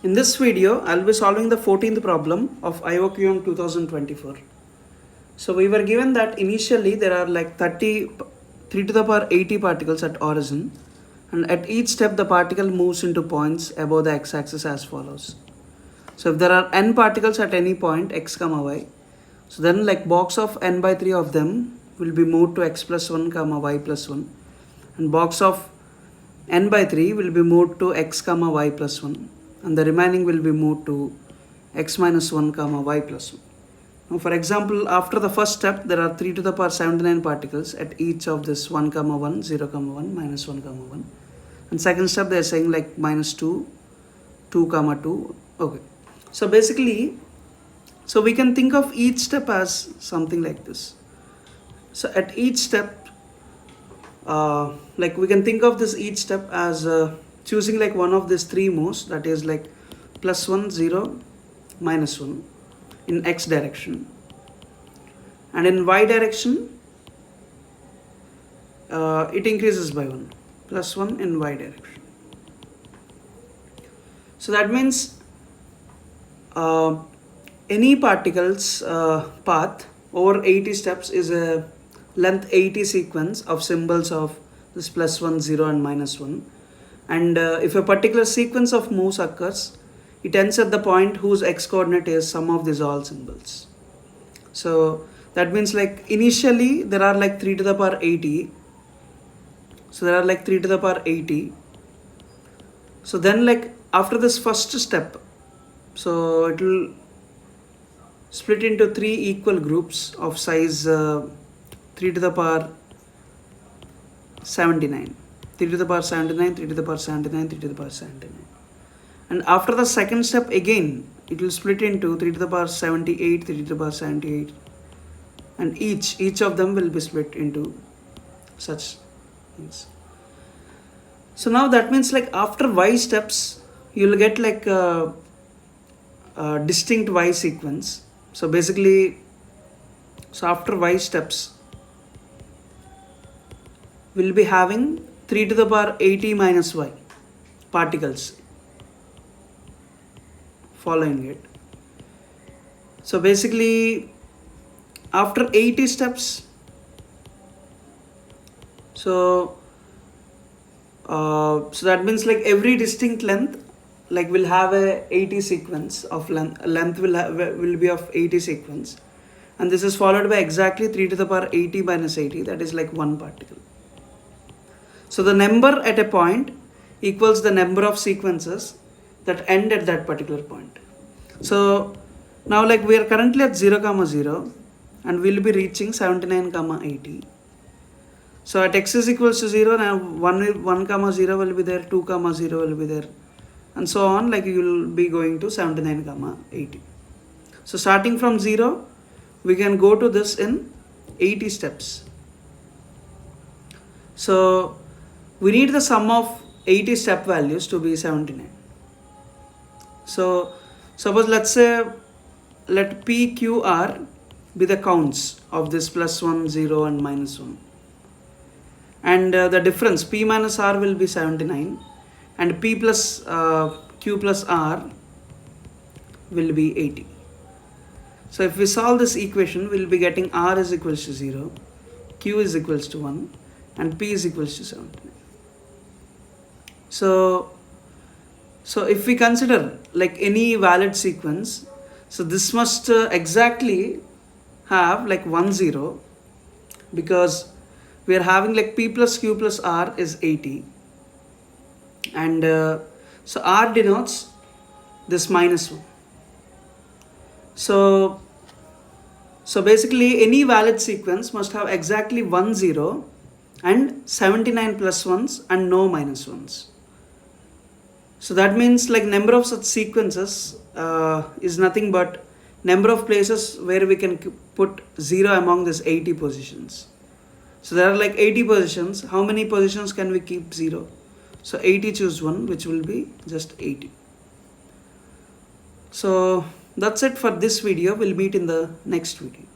In this video, I'll be solving the 14th problem of IOQM 2024. So we were given that initially there are like 3 to the power 80 particles at origin, and at each step the particle moves into points above the x-axis as follows. So if there are n particles at any point x comma y, so then like box of n by 3 of them will be moved to x plus 1 comma y plus 1, and box of n by 3 will be moved to x comma y plus 1, and the remaining will be moved to x minus 1 comma y plus 1. Now for example, after the first step there are 3 to the power 79 particles at each of this 1 comma 1, 0 comma 1, minus 1 comma 1, and second step they are saying like minus 2, 2 comma 2. Okay, so basically, so we can think of each step as something like this. So at each step, like we can think of this each step as choosing like one of these three moves, that is like plus 1, 0, minus 1 in x direction, and in y direction it increases by 1, plus 1 in y direction. So that means any particle's path over 80 steps is a length 80 sequence of symbols of this plus 1, 0 and minus 1, and if a particular sequence of moves occurs, it ends at the point whose x coordinate is sum of these all symbols. So that means like initially there are like 3 to the power 80, so there are like 3 to the power 80. So then like after this first step, so it will split into 3 equal groups of size 3 to the power 79, 3 to the power 79, 3 to the power 79, 3 to the power 79. And after the second step again, it will split into 3 to the power 78, 3 to the power 78, and each of them will be split into such things. So now that means like after y steps, you will get like a distinct y sequence. So basically, so after y steps, we'll be having 3 to the power 80 minus y particles following it. So basically after 80 steps, so that means like every distinct length like will have a 80 sequence of length will be of 80 sequence, and this is followed by exactly 3 to the power 80 minus 80, that is like one particle. So the number at a point equals the number of sequences that end at that particular point. So now like we are currently at 0 comma 0 and we'll be reaching 79 comma 80. So at x is equals to 0, now 1 comma 0 will be there, 2 comma 0 will be there, and so on, like you will be going to 79 comma 80. So starting from 0, we can go to this in 80 steps. So we need the sum of 80 step values to be 79. So suppose let's say let P, Q, R be the counts of this plus 1, 0 and minus 1. And the difference P minus R will be 79, and P plus Q plus R will be 80. So if we solve this equation, we will be getting R is equals to 0, Q is equals to 1, and P is equals to 79. So if we consider like any valid sequence, so this must exactly have like 1, 0, because we are having like P plus Q plus R is 80, and so R denotes this minus 1. So basically any valid sequence must have exactly 1, 0 and 79 plus 1s and no minus 1s. So that means like number of such sequences is nothing but number of places where we can put 0 among these 80 positions. So there are like 80 positions. How many positions can we keep 0? So 80 choose 1, which will be just 80. So that's it for this video. We'll meet in the next video.